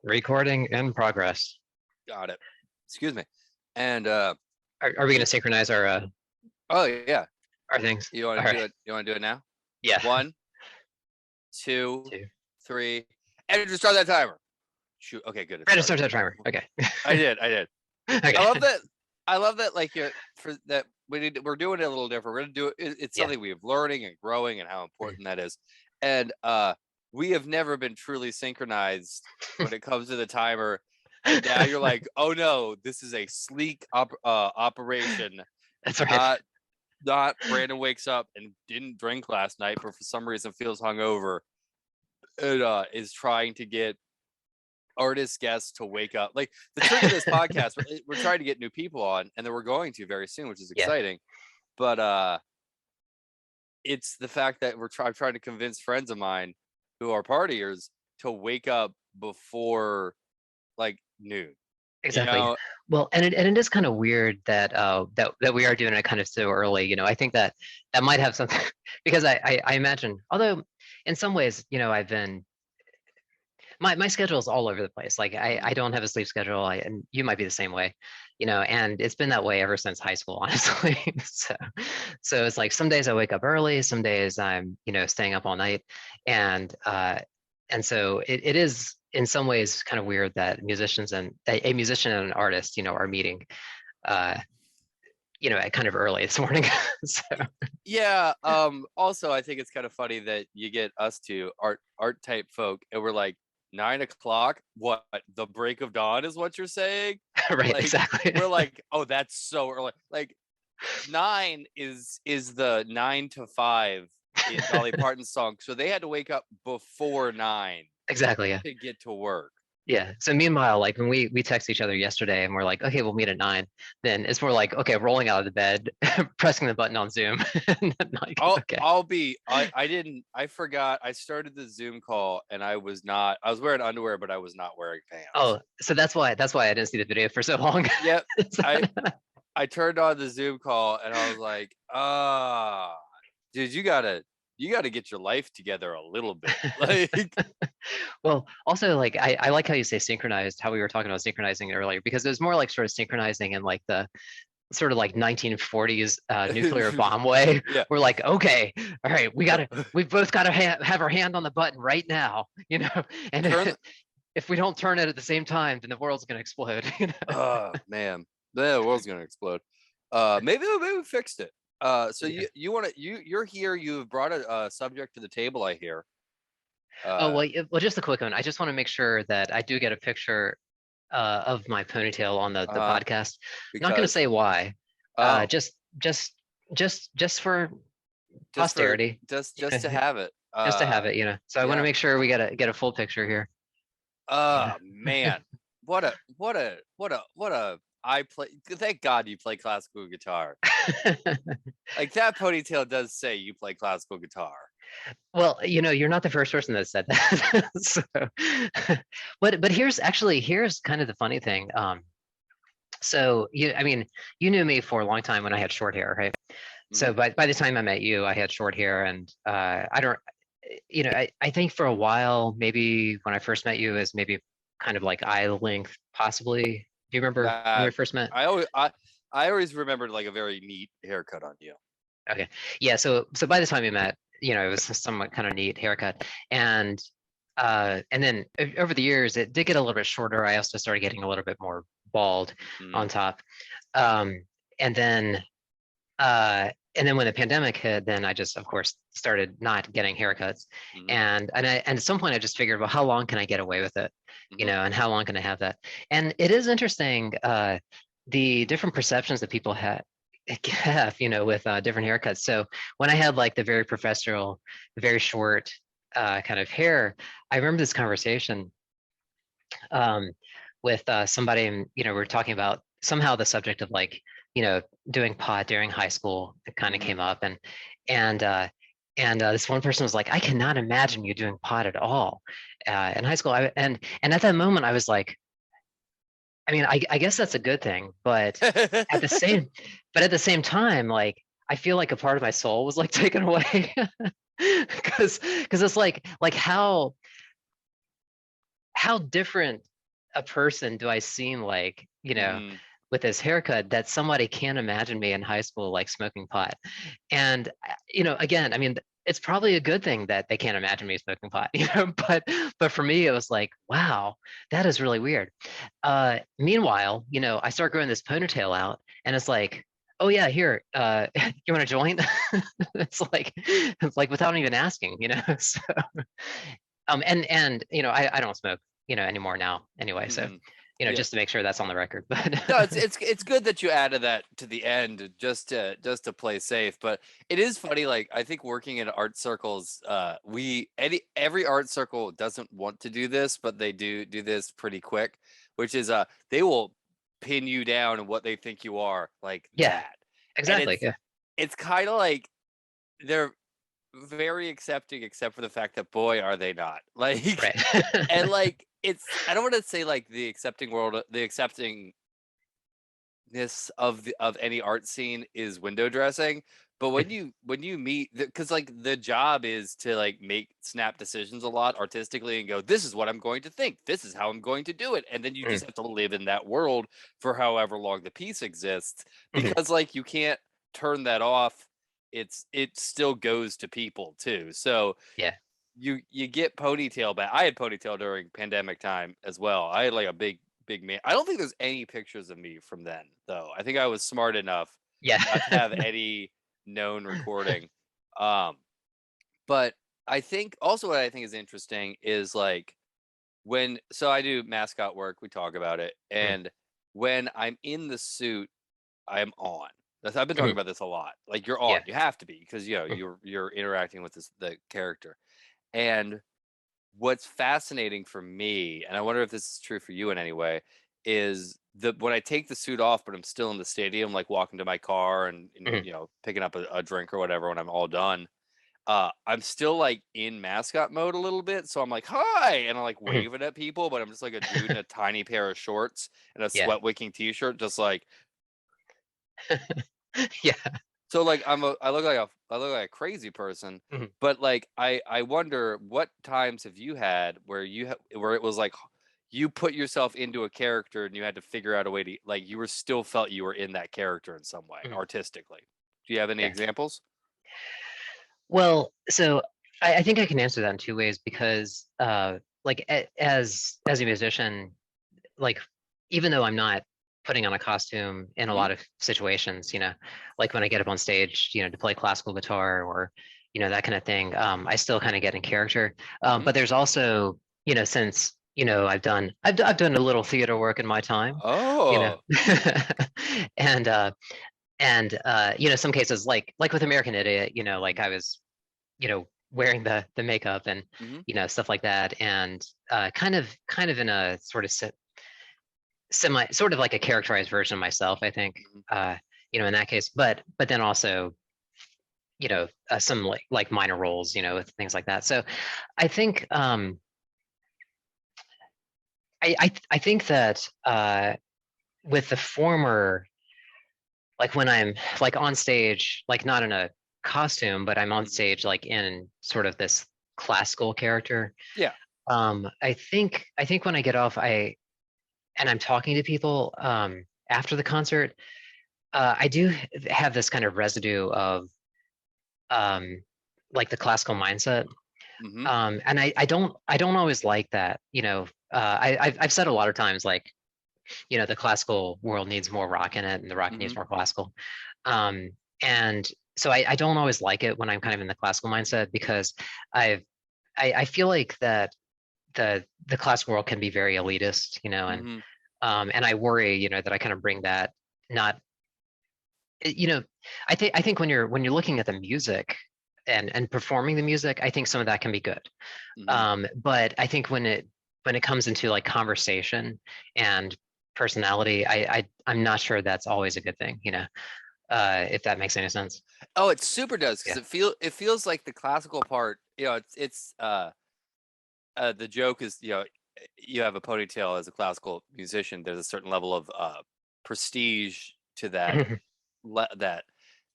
Recording in progress. Got it. Excuse me. And Are we going to synchronize oh yeah, our things? you want All to do right. it? You want to do it now? Yeah. 1, 2, Two. 3, and just start that timer. Shoot. Okay, good. Ready to start that timer. Okay. I did. Okay. I love that. Like for that, we're doing it a little different. We're gonna do it. It's something we have learning and growing, and how important that is. And we have never been truly synchronized when it comes to the timer. And now you're like, oh no, this is a sleek operation. That's right. Not Brandon wakes up and didn't drink last night, but for some reason feels hungover. It is trying to get artist guests to wake up. Like the trick of this podcast, we're trying to get new people on, and then we're going to very soon, which is exciting. But it's the fact that I'm trying to convince friends of mine who are partiers to wake up before like noon. Exactly. You know? Well, and it is kind of weird that that we are doing it kind of so early. I think that might have something because I imagine, although in some ways, I've been my schedule is all over the place. Like I don't have a sleep schedule. And you might be the same way, and it's been that way ever since high school, honestly. So it's like some days I wake up early, some days I'm, staying up all night. And so it is in some ways kind of weird that musicians and a musician and an artist, are meeting at kind of early this morning. So Yeah. Also, I think it's kind of funny that you get us two art type folk, and we're like 9 o'clock. What, the break of dawn is what you're saying? right, Like, exactly. we're like, oh, that's so early. Like 9 is the 9 to 5 in Dolly Parton's song, so they had to wake up before 9 Exactly. Yeah. to get to work. Yeah. So meanwhile, like when we text each other yesterday and we're like, okay, we'll meet at 9, then it's more like, okay, rolling out of the bed, pressing the button on Zoom. And then like, okay. I forgot. I started the Zoom call and I was wearing underwear, but I was not wearing pants. Oh, so that's why I didn't see the video for so long. Yep. I turned on the Zoom call and I was like, dude, you gotta get your life together a little bit. Like, well, also like I like how you say synchronized, how we were talking about synchronizing it earlier, because it was more like sort of synchronizing in like the sort of like 1940s nuclear bomb way. Yeah. We're like, okay, all right, we both gotta have our hand on the button right now, and if we don't turn it at the same time, then the world's gonna explode. Oh man, the world's gonna explode. Maybe we fixed it. So yeah. you're here. You've brought a subject to the table, I hear. Well, just a quick one. I just want to make sure that I do get a picture of my ponytail on the podcast. I'm not going to say why. Just for posterity. Just to have it. Just to have it, So I want to make sure we get a full picture here. Oh man, what a thank God you play classical guitar. Like that ponytail does say you play classical guitar. Well, you're not the first person that said that. So, but here's kind of the funny thing. So you knew me for a long time when I had short hair, right? Mm-hmm. So by the time I met you, I had short hair, and I think for a while, maybe when I first met you, as maybe kind of like eye length, possibly. Do you remember when we first met? I always remembered like a very neat haircut on you. Okay, yeah. So by the time we met, it was somewhat kind of neat haircut, and then over the years it did get a little bit shorter. I also started getting a little bit more bald on top, and then when the pandemic hit, then I just of course started not getting haircuts, and at some point I just figured, well, how long can I get away with it, and how long can I have that? And it is interesting the different perceptions that people have with different haircuts. So when I had like the very professional, very short kind of hair, I remember this conversation with somebody, and we're talking about somehow the subject of like doing pot during high school. It kind of came up, and this one person was like, I cannot imagine you doing pot at all in high school. And at that moment I was like, I guess that's a good thing, but at the same time, like I feel like a part of my soul was like taken away because it's like how how different a person do I seem like, Hmm. with this haircut that somebody can't imagine me in high school like smoking pot. And again, I mean, it's probably a good thing that they can't imagine me smoking pot, but for me, it was like, wow, that is really weird. Meanwhile, I start growing this ponytail out, and it's like, oh yeah, here, you want to join? It's like without even asking, So, and I don't smoke, anymore now anyway. So, Hmm. just to make sure that's on the record. But No, it's good that you added that to the end just to play safe. But it is funny, like I think working in art circles, every art circle doesn't want to do this, but they do this pretty quick, which is they will pin you down in what they think you are, like yeah, that. And exactly. Yeah, it's kind of like they're very accepting, except for the fact that boy are they not. Like, right. and like I don't want to say like the accepting world, the accepting of any art scene is window dressing, but when you meet, because like the job is to like make snap decisions a lot artistically and go, this is what I'm going to think, this is how I'm going to do it, and then you Mm, just have to live in that world for however long the piece exists, mhm. because like you can't turn that off. It still goes to people too, so Yeah. you get ponytail back. I had ponytail during pandemic time as well. I had like a big man. I don't think there's any pictures of me from then though. I think I was smart enough Yeah. not to have any known recording. Um, but I think also what I think is interesting is like so I do mascot work, we talk about it, Mm, and when I'm in the suit, I'm on. I've been talking mhm. about this a lot. Like you're on. Yeah. You have to be because Mm, you're interacting with the character. And what's fascinating for me, and I wonder if this is true for you in any way, is the when I take the suit off, but I'm still in the stadium, like walking to my car and mhm, picking up a drink or whatever when I'm all done. I'm still like in mascot mode a little bit, so I'm like hi, and I'm like mhm. waving at people, but I'm just like a dude in a tiny pair of shorts and a Yeah. sweat wicking t-shirt, just like Yeah. so like I look like a crazy person, Mhm. but like I wonder what times have you had where where it was like you put yourself into a character and you had to figure out a way to like you were still felt you were in that character in some way Mhm. artistically. Do you have any Yeah. examples? Well, so I think I can answer that in two ways because, like, as a musician, like, even though I'm not putting on a costume in a Hmm. lot of situations, like when I get up on stage, to play classical guitar or, that kind of thing, I still kind of get in character. Hmm. But there's also, since, I've done a little theater work in my time, you know, Oh. and, some cases like with American Idiot, like I was, wearing the makeup and, Hmm. stuff like that. And, kind of in a sort of sort of like a characterized version of myself, I think, Hmm. uh, in that case, but then also, some like minor roles, with things like that. So I think, I think that, with the former, like when I'm like on stage, like not in a costume, but I'm on Hmm. stage like in sort of this classical character. Yeah. I think when I get off, and I'm talking to people, after the concert, I do have this kind of residue of, um, like the classical mindset. Hmm. And I don't always like that. I've said a lot of times, like, the classical world needs more rock in it, and the rock Hmm. needs more classical. Um, and so I don't always like it when I'm kind of in the classical mindset because I've I feel like that the classical world can be very elitist, Hmm. and I worry, that I kind of bring that not, you know, I think when you're looking at the music and performing the music, I think some of that can be good. Hmm. But I think when it comes into like conversation and personality, I'm not sure that's always a good thing, if that makes any sense. Oh, it super does because Yeah. it feels like the classical part. The joke is you have a ponytail as a classical musician. There's a certain level of prestige to that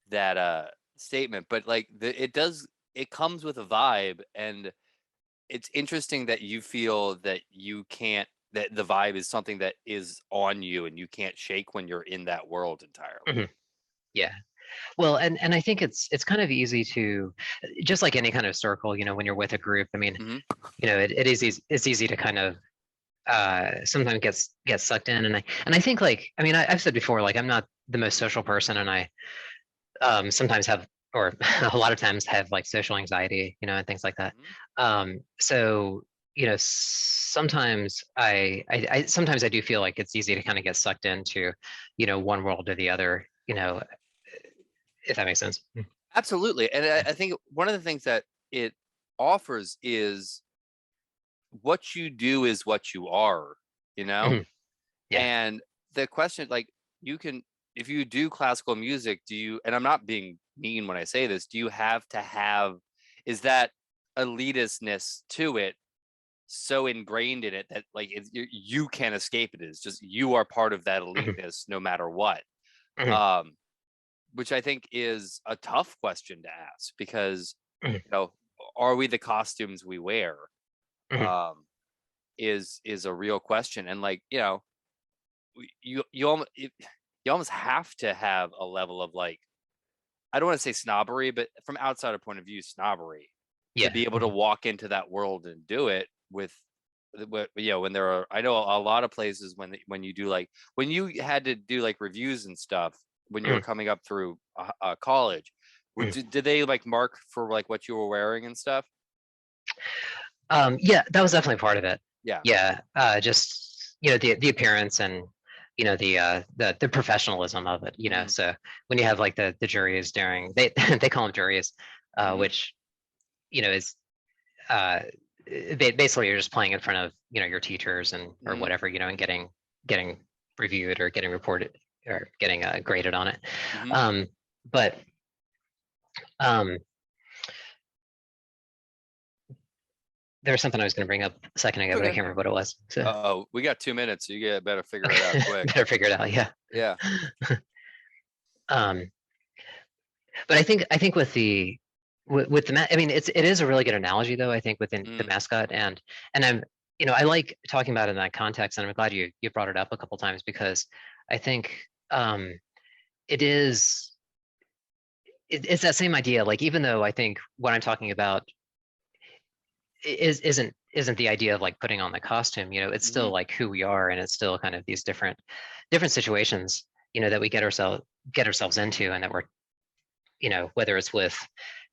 that statement, but like it comes with a vibe, and it's interesting that you feel that you can't, that the vibe is something that is on you and you can't shake when you're in that world entirely. Mhm. Yeah. Well, and I think it's kind of easy to, just like any kind of circle, when you're with a group, I mean, Hmm. it is easy, it's easy to kind of sometimes gets sucked in. And I think, like, I mean, I've said before, like, I'm not the most social person, and I sometimes have, or a lot of times have, like, social anxiety, and things like that. So, sometimes sometimes I do feel like it's easy to kind of get sucked into, one world or the other, if that makes sense. Absolutely. And I think one of the things that it offers is what you do is what you are, you know? Mhm. Yeah. And the question, like, you can, if you do classical music, do you, and I'm not being mean when I say this, do you have to have, is that elitistness to it so ingrained in it that, like, you can't escape it? It's just you are part of that Mhm. eliteness no matter what. Mhm. Um, which I think is a tough question to ask because, Mhm. you know, are we the costumes we wear? Mhm. Um, is a real question, and, like, you know, you almost have to have a level of, like, I don't want to say snobbery, but from outsider point of view, snobbery, to Yeah. be able to Mhm. walk into that world and do it with, when there are, I know a lot of places when you do, like, when you had to do, like, reviews and stuff when you were Mhm. coming up through college, Mhm. did they, like, mark for, like, what you were wearing and stuff? Yeah, that was definitely part of it. Yeah. Yeah, just, the appearance, and the professionalism of it. Hmm. So when you have, like, the juries during, they they call them juries, Hmm. which, is uh, basically you're just playing in front of, your teachers and or Hmm. whatever, and getting reviewed or getting reported or getting graded on it. Hmm. Um, but um, there was something I was going to bring up a second ago, but I Okay. can't remember what it was. So Oh, we got 2 minutes, so you better figure it out quick. better figure it out. Yeah. Yeah. Um, but I think with the I mean, it is a really good analogy, though, I think, within the Mm. mascot. And I'm, I like talking about it in that context, and I'm glad you brought it up a couple times, because I think it is it's that same idea. Like, even though I think what I'm talking about isn't the idea of, like, putting on the costume, it's Hmm. still, like, who we are, and it's still kind of these different situations, that we get ourselves into, and that we're, whether it's with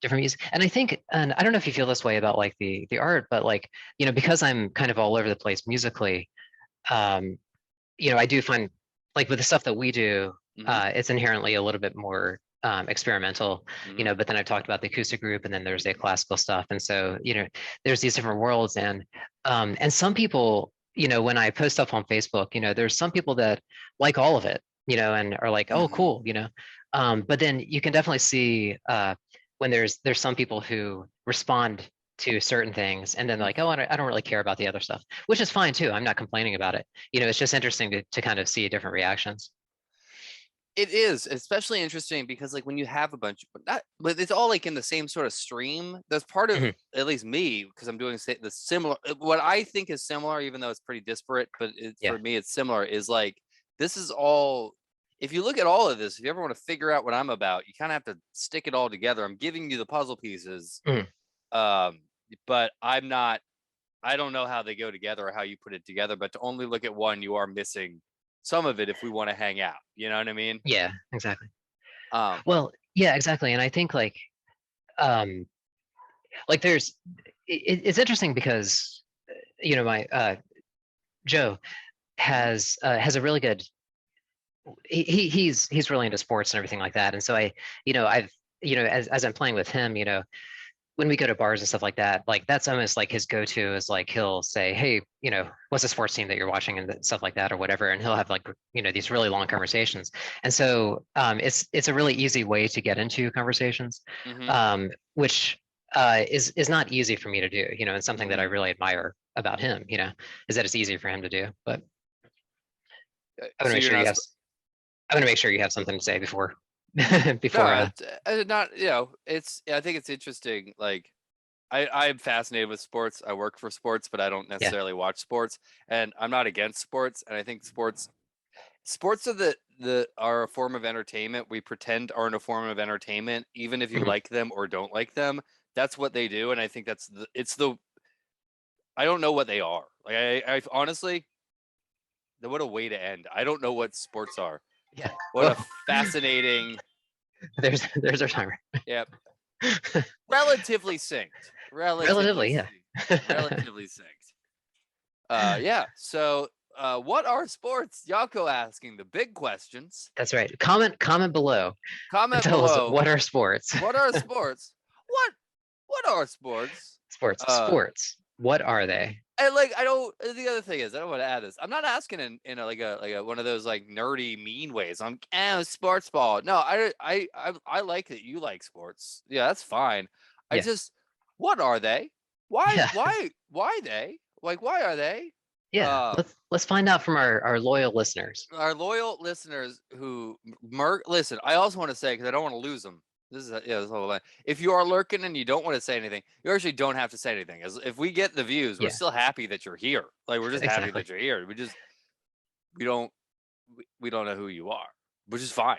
different music. And I think, and I don't know if you feel this way about, like, the art, but, like, because I'm kind of all over the place musically, um, I do find, like, with the stuff that we do, Hmm. it's inherently a little bit more experimental, Hmm. but then I've talked about the acoustic group, and then there's the classical stuff. And so, there's these different worlds. And some people, when I post stuff on Facebook, there's some people that like all of it, and are like, oh, Hmm. cool. But then you can definitely see when there's some people who respond to certain things, and then, like, oh, I don't really care about the other stuff, which is fine too. I'm not complaining about it. It's just interesting to kind of see different reactions. It is especially interesting because, like, when you have a bunch of not, but it's all, like, in the same sort of stream. That's part of, Mhm. at least me, because I'm doing the similar. What I think is similar, even though it's pretty disparate, but Yeah. for me it's similar. Is, like, this is all. If you look at all of this, if you ever want to figure out what I'm about, you kind of have to stick it all together. I'm giving you the puzzle pieces, Mhm. um, but I'm not. I don't know how they go together or how you put it together. But to only look at one, you are missing some of it if we want to hang out. You know what I mean? Yeah, exactly. Um, Well, yeah, exactly. And I think, um like, it's interesting because, my Joe mhm. has a really good, he's really into sports and everything like that. And so I've, as I'm playing with him, when we go to bars and stuff like that, like, that's almost like his go-to, is, like, he'll say, hey, what's the sports team that you're watching, and stuff like that, or whatever. And he'll have, like, these really long conversations. And so it's a really easy way to get into conversations, Mhm. which is not easy for me to do, and something that I Mhm. really admire about him, is that it's easy for him to do. But I want to So make you're sure not. I want to make sure you have something to say before before No, it's not. You know, it's. I think it's interesting. Like, I'm fascinated with sports. I work for sports, but I don't necessarily watch sports. And I'm not against sports. And I think sports are are a form of entertainment. We pretend are in a form of entertainment, even if you Mhm. like them or don't like them. That's what they do. And I think I don't know what they are. Like I honestly, what a way to end. I don't know what sports are. Yeah. What a fascinating. There's our timer. Yeah. Relatively synced. Relatively, yeah. Relatively synced. Yeah. So, what are sports? Yako asking the big questions. That's right. Comment below. Comment Tell us below. what are sports? What are sports? What are sports? Sports. What are they? And like I don't. The other thing is I don't want to add this. I'm not asking in a, like a one of those like nerdy mean ways. I'm sports ball. No, I like that you like sports. Yeah, that's fine. I Yeah. just what are they? Why Yeah. why they? Like why are they? Yeah. Let's find out from our loyal listeners. Our loyal listeners who listen. I also want to say because I don't want to lose them. This is this whole line. If you are lurking and you don't want to say anything, you actually don't have to say anything. As if we get the views, we're Yeah. still happy that you're here. Like we're just happy Exactly. that you're here. We don't know who you are, which is fine.